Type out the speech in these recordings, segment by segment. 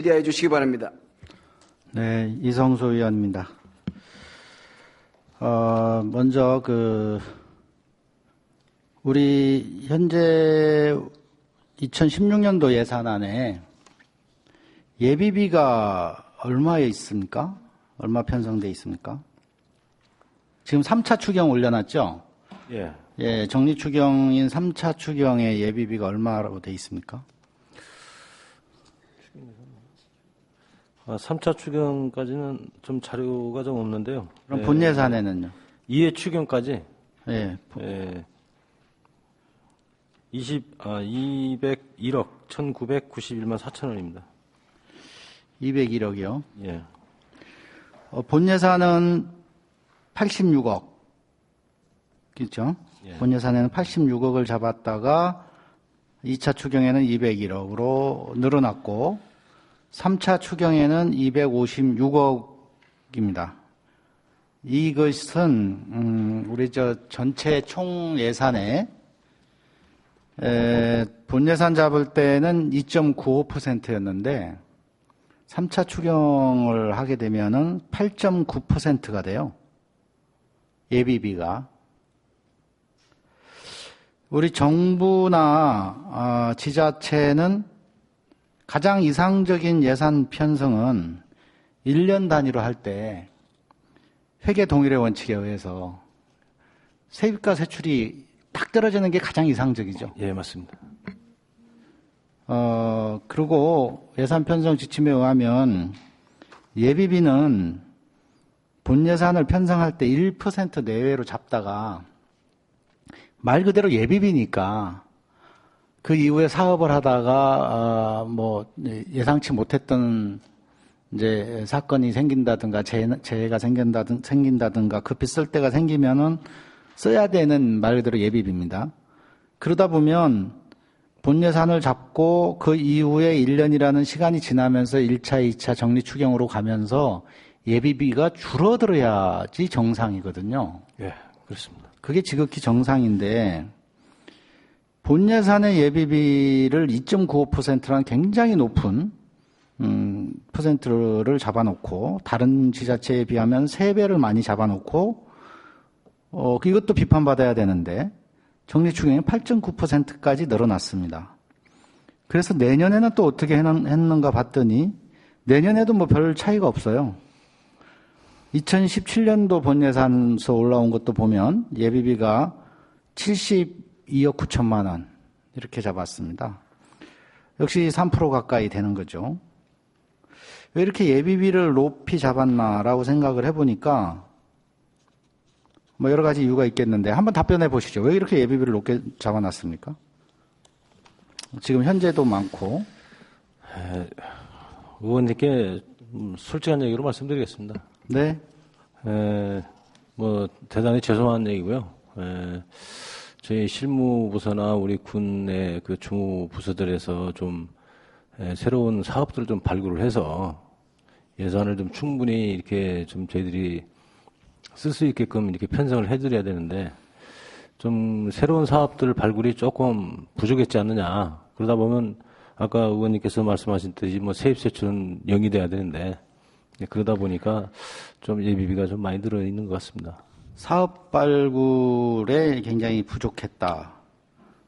질의해 주시기 바랍니다. 네, 이성수 의원입니다. 먼저 우리 현재 2016년도 예산안에 예비비가 얼마에 있습니까? 얼마 편성돼 있습니까? 지금 3차 추경 올려놨죠? 예. 예, 정리 추경인 3차 추경의 예비비가 얼마로 돼 있습니까? 3차 추경까지는 좀 자료가 좀 없는데요. 그럼 본 예산에는요? 2회 추경까지 예. 201억 1,991만 4천 원입니다. 201억이요? 예. 본 예산은 86억. 그렇죠? 예. 본 예산에는 86억을 잡았다가 2차 추경에는 201억으로 늘어났고 3차 추경에는 256억입니다. 이것은 우리 전체 총 예산에 본 예산 잡을 때는 2.95%였는데 3차 추경을 하게 되면은 8.9%가 돼요. 예비비가. 우리 정부나 지자체는 가장 이상적인 예산 편성은 1년 단위로 할 때 회계 동일의 원칙에 의해서 세입과 세출이 딱 떨어지는 게 가장 이상적이죠. 예, 맞습니다. 그리고 예산 편성 지침에 의하면 예비비는 본 예산을 편성할 때 1% 내외로 잡다가 말 그대로 예비비니까 그 이후에 사업을 하다가 예상치 못했던 이제 사건이 생긴다든가 재해가 생긴다든가 급히 쓸 때가 생기면은 써야 되는 말 그대로 예비비입니다. 그러다 보면 본 예산을 잡고 그 이후에 1년이라는 시간이 지나면서 1차, 2차 정리 추경으로 가면서 예비비가 줄어들어야지 정상이거든요. 예, 그렇습니다. 그게 지극히 정상인데 본 예산의 예비비를 2.95%라는 굉장히 높은 퍼센트를 잡아놓고 다른 지자체에 비하면 3배를 많이 잡아놓고 이것도 비판받아야 되는데 정리추경이 8.9%까지 늘어났습니다. 그래서 내년에는 또 어떻게 했는가 봤더니 내년에도 별 차이가 없어요. 2017년도 본 예산서 올라온 것도 보면 예비비가 72억 9천만 원 이렇게 잡았습니다. 역시 3% 가까이 되는 거죠. 왜 이렇게 예비비를 높이 잡았나라고 생각을 해보니까 여러 가지 이유가 있겠는데 한번 답변해 보시죠. 왜 이렇게 예비비를 높게 잡아놨습니까? 지금 현재도 많고. 의원님께 솔직한 얘기로 말씀드리겠습니다. 네. 대단히 죄송한 얘기고요. 저희 실무부서나 우리 군의 그 주무부서들에서 좀 새로운 사업들을 좀 발굴을 해서 예산을 좀 충분히 이렇게 좀 저희들이 쓸 수 있게끔 이렇게 편성을 해드려야 되는데 좀 새로운 사업들 발굴이 조금 부족했지 않느냐. 그러다 보면 아까 의원님께서 말씀하신 듯이 세입세출은 0이 돼야 되는데 그러다 보니까 좀 예비비가 좀 많이 들어있는 것 같습니다. 사업 발굴에 굉장히 부족했다.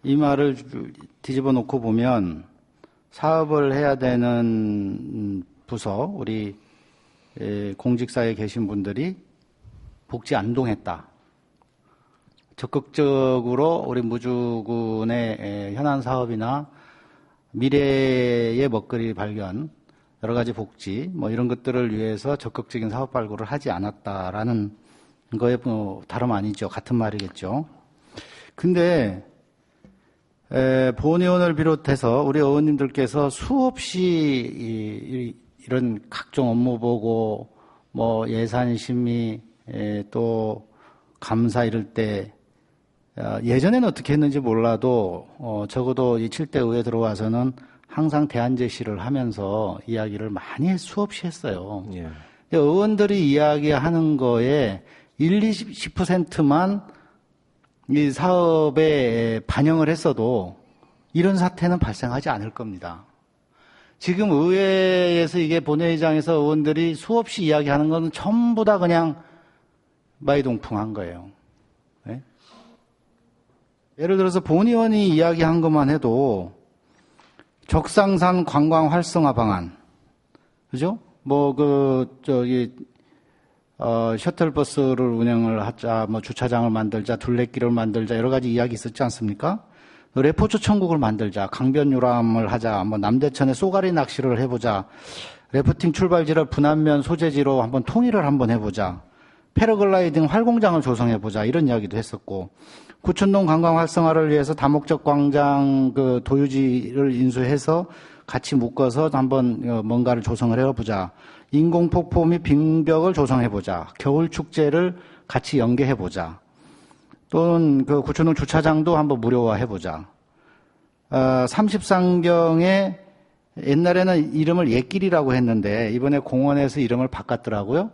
이 말을 뒤집어 놓고 보면 사업을 해야 되는 부서, 우리 공직사에 계신 분들이 복지 안동했다. 적극적으로 우리 무주군의 현안 사업이나 미래의 먹거리 발견, 여러 가지 복지, 이런 것들을 위해서 적극적인 사업 발굴을 하지 않았다라는 거에 다름 아니죠. 같은 말이겠죠. 근데 본 의원을 비롯해서 우리 의원님들께서 수없이 이런 각종 업무 보고 예산 심의 또 감사 이럴 때 예전에는 어떻게 했는지 몰라도 적어도 이 7대 의회에 들어와서는 항상 대안 제시를 하면서 이야기를 많이 수없이 했어요. 예. 의원들이 이야기하는 거에 10%만 이 사업에 반영을 했어도 이런 사태는 발생하지 않을 겁니다. 지금 의회에서 이게 본회의장에서 의원들이 수없이 이야기하는 건 전부 다 그냥 마이동풍한 거예요. 네? 예를 들어서 본 의원이 이야기한 것만 해도 적상산 관광 활성화 방안, 그죠? 셔틀버스를 운영을 하자, 주차장을 만들자, 둘레길을 만들자, 여러 가지 이야기 있었지 않습니까? 레포츠 천국을 만들자, 강변 유람을 하자, 남대천에 쏘가리 낚시를 해보자, 래프팅 출발지를 분안면 소재지로 한번 통일을 한번 해보자, 패러글라이딩 활공장을 조성해보자, 이런 이야기도 했었고, 구천동 관광 활성화를 위해서 다목적 광장 도유지를 인수해서 같이 묶어서 한번 뭔가를 조성을 해보자, 인공폭포 및 빙벽을 조성해보자, 겨울축제를 같이 연계해보자, 또는 구천동 주차장도 한번 무료화해보자. 33경에 옛날에는 이름을 옛길이라고 했는데 이번에 공원에서 이름을 바꿨더라고요.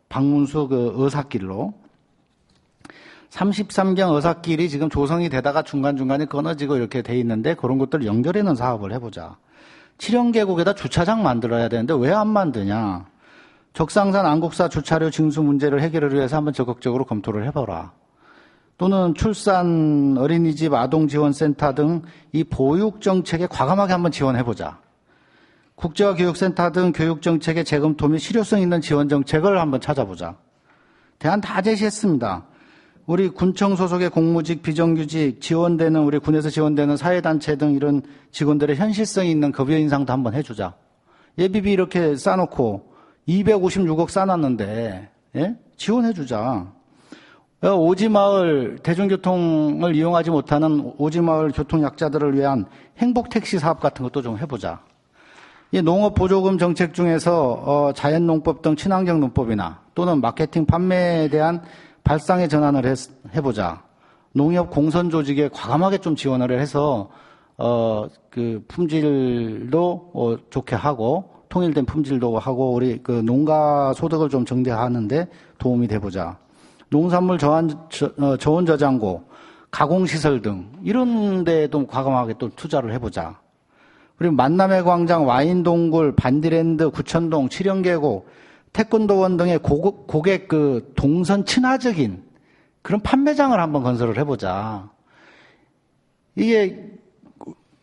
박문수 의사길로. 33경 의사길이 지금 조성이 되다가 중간중간에 끊어지고 이렇게 돼 있는데 그런 것들을 연결해놓은 사업을 해보자. 칠영계곡에다 주차장 만들어야 되는데 왜 안 만드냐. 적상산 안국사 주차료 징수 문제를 해결을 위해서 한번 적극적으로 검토를 해보라. 또는 출산, 어린이집, 아동지원센터 등 이 보육정책에 과감하게 한번 지원해보자. 국제화교육센터 등 교육정책의 재검토 및 실효성 있는 지원정책을 한번 찾아보자. 대안 다 제시했습니다. 우리 군청 소속의 공무직, 비정규직, 지원되는 우리 군에서 지원되는 사회단체 등 이런 직원들의 현실성 있는 급여 인상도 한번 해주자. 예비비 이렇게 싸놓고 256억 싸놨는데 예? 지원해주자. 오지마을 대중교통을 이용하지 못하는 오지마을 교통약자들을 위한 행복택시 사업 같은 것도 좀 해보자. 이 농업보조금 정책 중에서 자연농법 등 친환경 농법이나 또는 마케팅 판매에 대한 발상의 전환을 해보자. 농협 공선조직에 과감하게 좀 지원을 해서 품질도 좋게 하고 통일된 품질도 하고 우리 농가 소득을 좀 증대하는데 도움이 돼보자. 농산물 저온 저장고, 가공시설 등 이런 데도 과감하게 또 투자를 해보자. 그리고 만남의 광장, 와인동굴, 반디랜드, 구천동, 칠영계곡, 태권도원 등의 고객 동선 친화적인 그런 판매장을 한번 건설을 해보자. 이게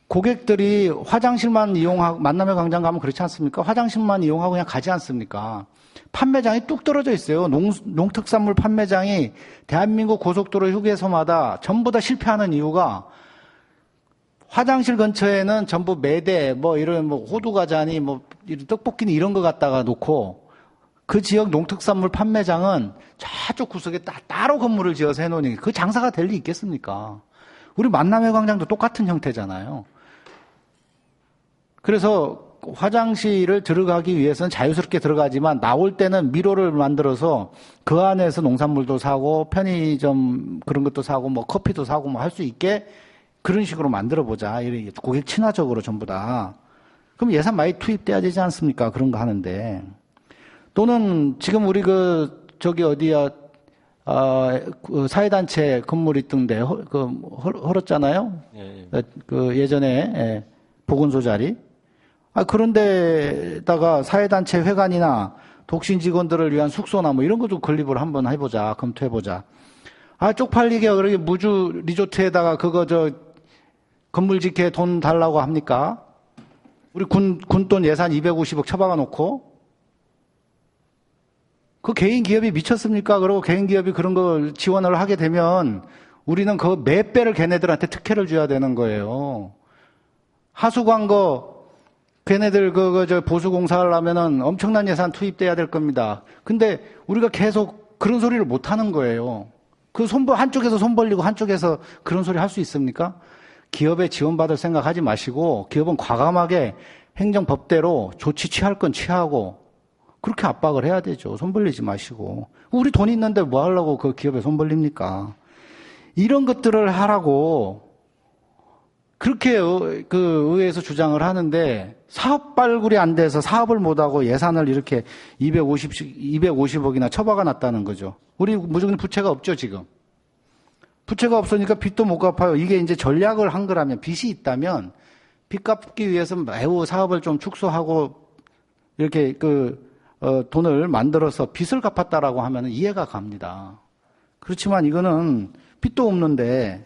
고객들이 화장실만 이용하고, 만남의 광장 가면 그렇지 않습니까? 화장실만 이용하고 그냥 가지 않습니까? 판매장이 뚝 떨어져 있어요. 농특산물 판매장이 대한민국 고속도로 휴게소마다 전부 다 실패하는 이유가 화장실 근처에는 전부 매대, 이런 호두과자니, 떡볶이니 이런 거 갖다가 놓고 그 지역 농특산물 판매장은 저쪽 구석에 따로 건물을 지어서 해놓으니 그 장사가 될 리 있겠습니까? 우리 만남의 광장도 똑같은 형태잖아요. 그래서 화장실을 들어가기 위해서는 자유스럽게 들어가지만 나올 때는 미로를 만들어서 그 안에서 농산물도 사고 편의점 그런 것도 사고 커피도 사고 할 수 있게 그런 식으로 만들어 보자. 고객 친화적으로 전부 다. 그럼 예산 많이 투입돼야 되지 않습니까? 그런 거 하는데. 또는 지금 우리 사회단체 건물 있던데 헐었잖아요. 예전에 보건소 자리. 그런 데다가 사회단체 회관이나 독신 직원들을 위한 숙소나 이런 것도 건립을 한번 해보자. 검토해보자. 쪽팔리게 그렇게 무주 리조트에다가 건물 짓게 돈 달라고 합니까? 우리 군돈 예산 250억 처박아 놓고 그 개인 기업이 미쳤습니까? 그리고 개인 기업이 그런 걸 지원을 하게 되면 우리는 그 몇 배를 걔네들한테 특혜를 줘야 되는 거예요. 하수광거 걔네들 보수공사 하려면은 엄청난 예산 투입돼야 될 겁니다. 근데 우리가 계속 그런 소리를 못 하는 거예요. 한쪽에서 손 벌리고 한쪽에서 그런 소리 할 수 있습니까? 기업에 지원받을 생각하지 마시고 기업은 과감하게 행정법대로 조치 취할 건 취하고 그렇게 압박을 해야 되죠. 손 벌리지 마시고. 우리 돈 있는데 뭐 하려고 그 기업에 손 벌립니까? 이런 것들을 하라고 그렇게 의회에서 주장을 하는데 사업 발굴이 안 돼서 사업을 못하고 예산을 이렇게 250억이나 처박아 놨다는 거죠. 우리 무조건 부채가 없죠, 지금. 부채가 없으니까 빚도 못 갚아요. 이게 이제 전략을 한 거라면 빚이 있다면 빚 갚기 위해서 매우 사업을 좀 축소하고 이렇게 돈을 만들어서 빚을 갚았다라고 하면 이해가 갑니다. 그렇지만 이거는 빚도 없는데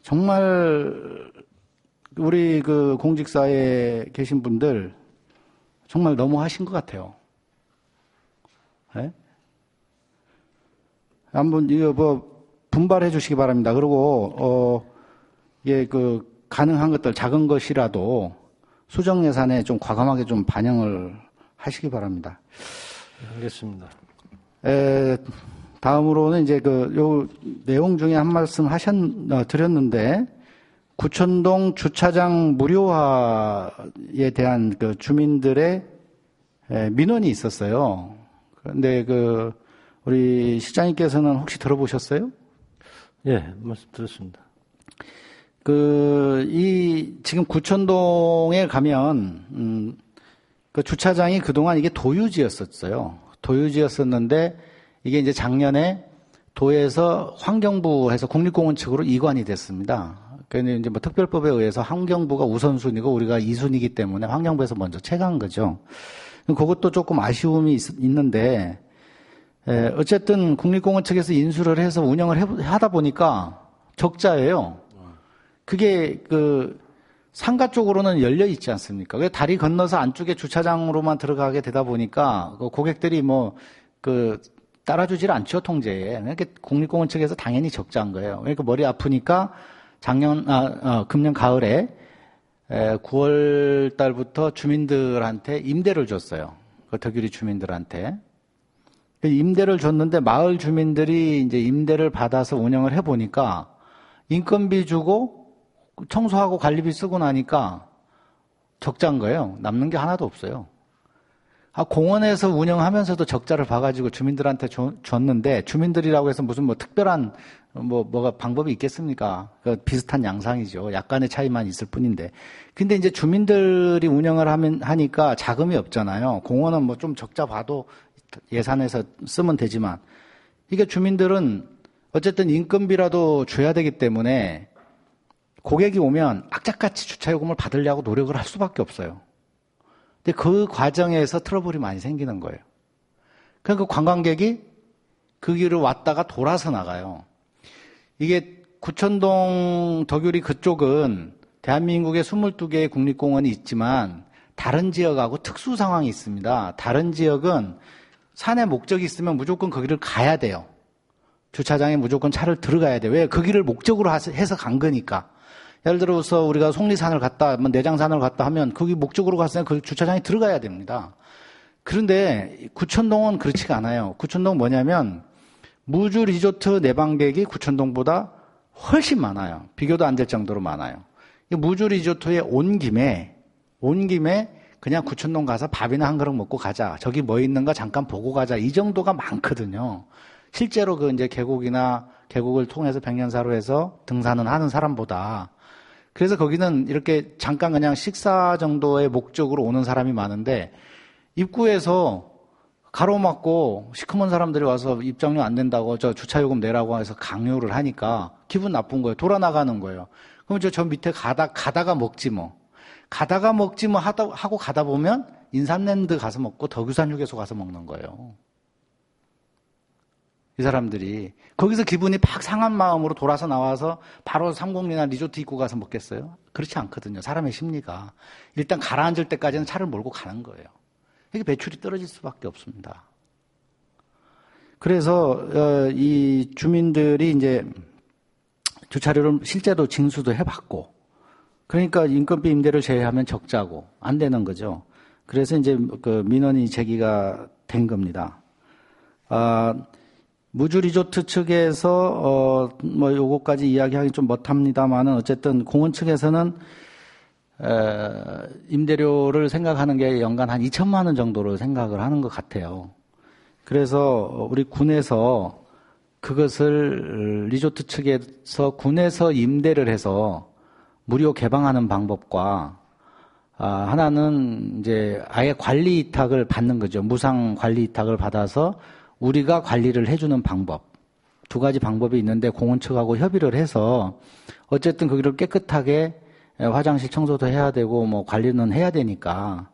정말 우리 공직사회에 계신 분들 정말 너무 하신 것 같아요. 네? 한번 이거 분발해 주시기 바랍니다. 그리고 가능한 것들 작은 것이라도 수정 예산에 좀 과감하게 좀 반영을 하시기 바랍니다. 알겠습니다. 다음으로는 이제 요 내용 중에 한 말씀 드렸는데, 구천동 주차장 무료화에 대한 주민들의 민원이 있었어요. 그런데 우리 시장님께서는 혹시 들어보셨어요? 예, 말씀 들었습니다. 지금 구천동에 가면, 주차장이 그동안 이게 도유지였었어요. 도유지였었는데, 이게 이제 작년에 도에서 환경부에서 국립공원 측으로 이관이 됐습니다. 그런데 이제 특별법에 의해서 환경부가 우선순위고 우리가 2순위이기 때문에 환경부에서 먼저 체크한 거죠. 그것도 조금 아쉬움이 있는데, 어쨌든 국립공원 측에서 인수를 해서 운영을 하다 보니까 적자예요. 그게 상가 쪽으로는 열려 있지 않습니까? 다리 건너서 안쪽에 주차장으로만 들어가게 되다 보니까 고객들이 따라주질 않죠, 통제에. 그러니까 국립공원 측에서 당연히 적자한 거예요. 그러니까 머리 아프니까 금년 가을에 9월 달부터 주민들한테 임대를 줬어요. 덕유리 주민들한테. 임대를 줬는데 마을 주민들이 이제 임대를 받아서 운영을 해보니까 인건비 주고 청소하고 관리비 쓰고 나니까 적자인 거예요. 남는 게 하나도 없어요. 공원에서 운영하면서도 적자를 봐가지고 주민들한테 줬는데, 주민들이라고 해서 무슨 특별한 뭐가 방법이 있겠습니까? 비슷한 양상이죠. 약간의 차이만 있을 뿐인데. 근데 이제 주민들이 운영을 하니까 자금이 없잖아요. 공원은 좀 적자 봐도 예산에서 쓰면 되지만, 이게 주민들은 어쨌든 인건비라도 줘야 되기 때문에 고객이 오면 악착같이 주차요금을 받으려고 노력을 할 수밖에 없어요. 근데 그 과정에서 트러블이 많이 생기는 거예요. 그러니까 관광객이 그 길을 왔다가 돌아서 나가요. 이게 구천동 덕유리 그쪽은 대한민국에 22개의 국립공원이 있지만 다른 지역하고 특수 상황이 있습니다. 다른 지역은 산에 목적이 있으면 무조건 거기를 가야 돼요. 주차장에 무조건 차를 들어가야 돼요. 왜? 그 길을 목적으로 해서 간 거니까. 예를 들어서 우리가 속리산을 갔다, 내장산을 갔다 하면 거기 목적으로 갔으면 그 주차장에 들어가야 됩니다. 그런데 구천동은 그렇지가 않아요. 구천동은 뭐냐면 무주 리조트 내방객이 구천동보다 훨씬 많아요. 비교도 안 될 정도로 많아요. 무주 리조트에 온 김에 그냥 구천동 가서 밥이나 한 그릇 먹고 가자. 저기 뭐 있는가 잠깐 보고 가자. 이 정도가 많거든요. 실제로 이제 계곡을 통해서 백년사로 해서 등산은 하는 사람보다. 그래서 거기는 이렇게 잠깐 그냥 식사 정도의 목적으로 오는 사람이 많은데, 입구에서 가로막고 시커먼 사람들이 와서 입장료 안 낸다고 저 주차요금 내라고 해서 강요를 하니까 기분 나쁜 거예요. 돌아 나가는 거예요. 그럼 저 밑에 가다가 먹지 뭐. 하고 가다 보면 인삼랜드 가서 먹고 덕유산 휴게소 가서 먹는 거예요. 이 사람들이 거기서 기분이 팍 상한 마음으로 돌아서 나와서 바로 삼공리나 리조트 입구 가서 먹겠어요? 그렇지 않거든요. 사람의 심리가. 일단 가라앉을 때까지는 차를 몰고 가는 거예요. 이게 배출이 떨어질 수밖에 없습니다. 그래서 이 주민들이 이제 주차료를 실제로 징수도 해봤고, 그러니까 인건비 임대를 제외하면 적자고 안 되는 거죠. 그래서 이제 민원이 제기가 된 겁니다. 무주 리조트 측에서 요거까지 이야기하기 좀 못합니다만은 어쨌든 공원 측에서는 임대료를 생각하는 게 연간 한 2천만 원 정도로 생각을 하는 것 같아요. 그래서 우리 군에서 그것을 리조트 측에서 군에서 임대를 해서 무료 개방하는 방법과 하나는 이제 아예 관리 위탁을 받는 거죠. 무상 관리 위탁을 받아서 우리가 관리를 해주는 방법. 두 가지 방법이 있는데 공원 측하고 협의를 해서 어쨌든 거기를 깨끗하게 화장실 청소도 해야 되고 뭐 관리는 해야 되니까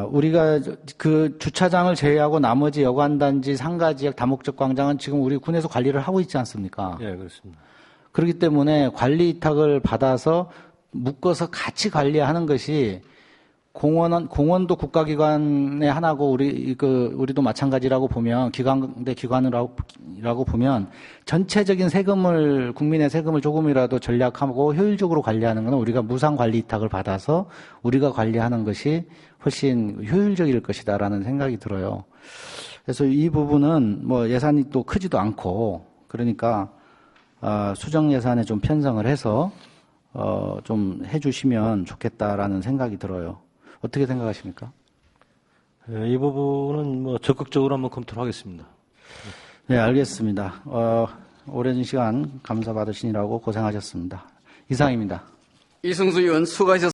우리가 그 주차장을 제외하고 나머지 여관단지, 상가지역, 다목적 광장은 지금 우리 군에서 관리를 하고 있지 않습니까? 예, 그렇습니다. 그렇기 때문에 관리 위탁을 받아서 묶어서 같이 관리하는 것이 공원도 국가기관의 하나고 우리도 마찬가지라고 보면 기관대 기관이라고 보면 전체적인 세금을 국민의 세금을 조금이라도 전략하고 효율적으로 관리하는 것은 우리가 무상 관리 위탁을 받아서 우리가 관리하는 것이 훨씬 효율적일 것이다라는 생각이 들어요. 그래서 이 부분은 뭐 예산이 또 크지도 않고 그러니까 수정 예산에 좀 편성을 해서 좀 해주시면 좋겠다라는 생각이 들어요. 어떻게 생각하십니까? 예, 이 부분은 뭐 적극적으로 한번 검토를 하겠습니다. 네, 알겠습니다. 오랜 시간 감사 받으시느라고 고생하셨습니다. 이상입니다. 이승수 의원 수고하셨습니다.